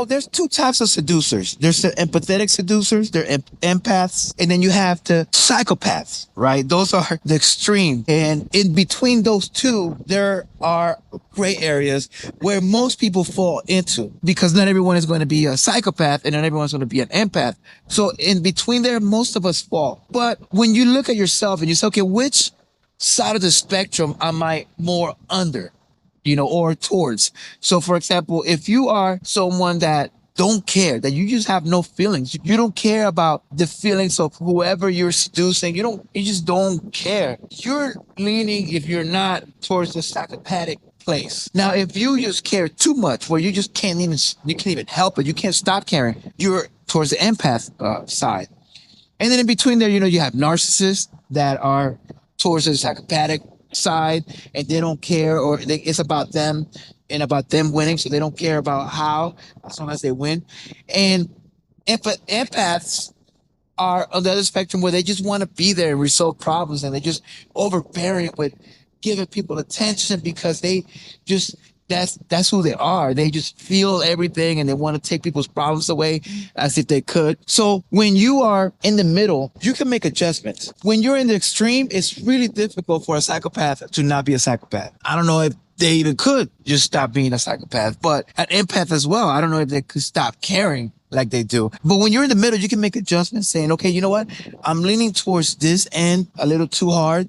there's two types of seducers. There's the empathetic seducers, they're empaths, and then you have the psychopaths, right? Those are the extreme. And in between those two, there are gray areas where most people fall into, because not everyone is going to be a psychopath and not everyone's going to be an empath. So in between there, most of us fall. But when you look at yourself and you say, okay, which side of the spectrum am I more under, or towards? So for example, if you are someone that don't care, that you just have no feelings, you don't care about the feelings of whoever you're seducing, you just don't care. You're leaning, if you're not, towards the psychopathic place. Now, if you just care too much, where you can't even help it, you can't stop caring, you're towards the empath side. And then in between there, you have narcissists that are towards the psychopathic side, and they don't care, or it's about them and about them winning, so they don't care about how, as long as they win. And empaths are on the other spectrum, where they just want to be there and resolve problems, and they just overbearing with giving people attention, because they just that's who they are. They just feel everything, and they want to take people's problems away as if they could. So when you are in the middle, you can make adjustments. When you're in the extreme, it's really difficult for a psychopath to not be a psychopath. I don't know if they even could just stop being a psychopath, but an empath as well, I don't know if they could stop caring like they do. But when you're in the middle, you can make adjustments, saying, okay, you know what? I'm leaning towards this end a little too hard,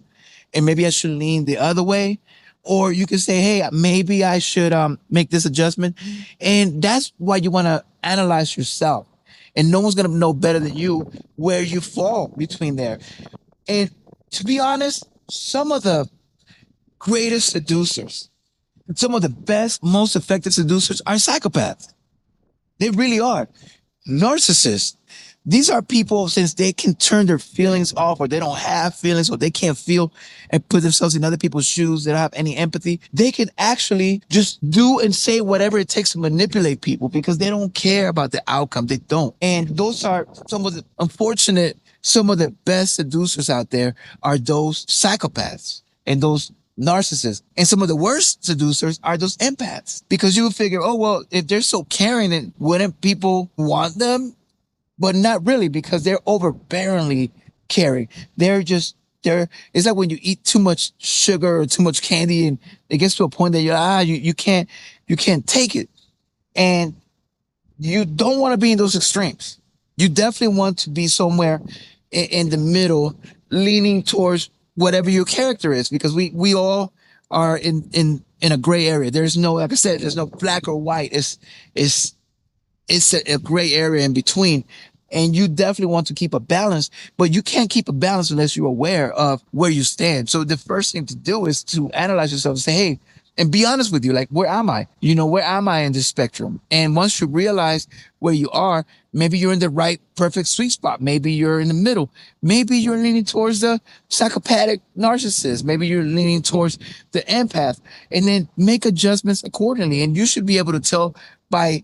and maybe I should lean the other way. Or you can say, hey, maybe I should make this adjustment. And that's why you want to analyze yourself. And no one's going to know better than you where you fall between there. And to be honest, some of the greatest seducers, some of the best, most effective seducers are psychopaths. They really are. Narcissists. These are people, since they can turn their feelings off, or they don't have feelings, or they can't feel and put themselves in other people's shoes, they don't have any empathy, they can actually just do and say whatever it takes to manipulate people, because they don't care about the outcome. They don't. And those are some of the best seducers out there are those psychopaths and those narcissists. And some of the worst seducers are those empaths, because you figure, oh, well, if they're so caring, then wouldn't people want them? But not really, because they're overbearingly caring. It's like when you eat too much sugar or too much candy, and it gets to a point that you can't take it. And you don't want to be in those extremes. You definitely want to be somewhere in the middle, leaning towards whatever your character is, because we all are in a gray area. There's no, like I said, there's no black or white. It's a gray area in between. And you definitely want to keep a balance, but you can't keep a balance unless you're aware of where you stand. So the first thing to do is to analyze yourself and say, hey, and be honest with you, like, where am I? Where am I in this spectrum? And once you realize where you are, maybe you're in the right, perfect sweet spot. Maybe you're in the middle. Maybe you're leaning towards the psychopathic narcissist. Maybe you're leaning towards the empath, and then make adjustments accordingly. And you should be able to tell by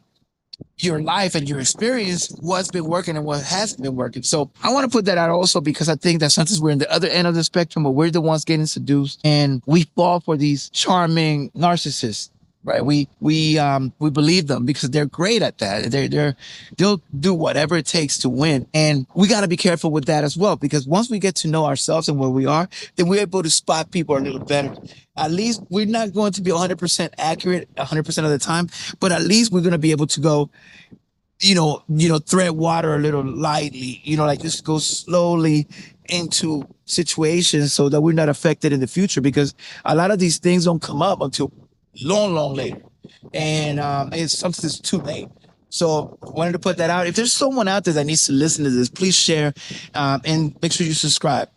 your life and your experience what's been working and what hasn't been working. So I want to put that out also, because I think that sometimes we're in the other end of the spectrum, but we're the ones getting seduced, and we fall for these charming narcissists, right? We believe them because they're great at that. They'll do whatever it takes to win. And we got to be careful with that as well, because once we get to know ourselves and where we are, then we're able to spot people a little better. At least we're not going to be 100% accurate 100% of the time, but at least we're going to be able to go, tread water a little lightly, like just go slowly into situations so that we're not affected in the future, because a lot of these things don't come up until long later. And sometimes it's too late. So I wanted to put that out. If there's someone out there that needs to listen to this, please share, and make sure you subscribe.